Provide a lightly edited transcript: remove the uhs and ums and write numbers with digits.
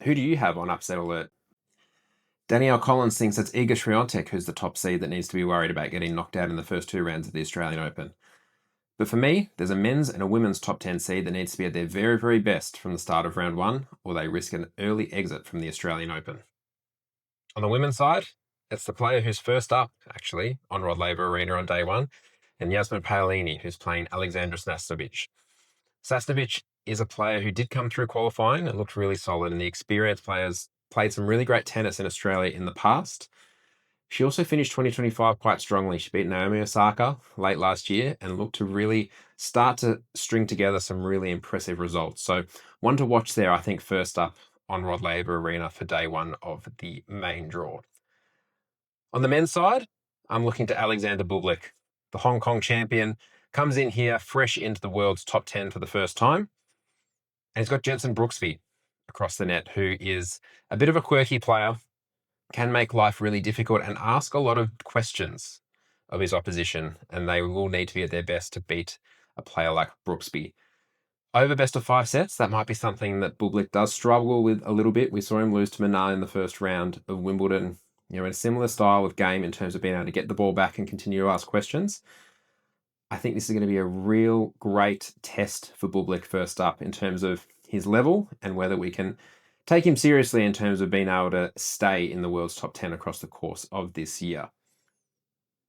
Who do you have on upset alert? Danielle Collins thinks it's Iga Swiatek who's the top seed that needs to be worried about getting knocked out in the first two rounds of the Australian Open. But for me, there's a men's and a women's top 10 seed that needs to be at their very, very best from the start of round one, or they risk an early exit from the Australian Open. On the women's side, it's the player who's first up, actually, on Rod Laver Arena on day one, and Yasmin Paolini, who's playing Alexandra Sasnovich. Sasnovich is a player who did come through qualifying and looked really solid, and the experienced players played some really great tennis in Australia in the past. She also finished 2025 quite strongly. She beat Naomi Osaka late last year and looked to really start to string together some really impressive results. So, one to watch there, I think, first up on Rod Laver Arena for day one of the main draw. On the men's side, I'm looking to Alexander Bublik, the Hong Kong champion, comes in here fresh into the world's top 10 for the first time. And he's got Jenson Brooksby across the net, who is a bit of a quirky player, can make life really difficult and ask a lot of questions of his opposition, and they will need to be at their best to beat a player like Brooksby. Over best of 5 sets, that might be something that Bublik does struggle with a little bit. We saw him lose to Manal in the first round of Wimbledon, in a similar style of game in terms of being able to get the ball back and continue to ask questions. I think this is going to be a real great test for Bublik first up in terms of his level and whether we can take him seriously in terms of being able to stay in the world's top 10 across the course of this year.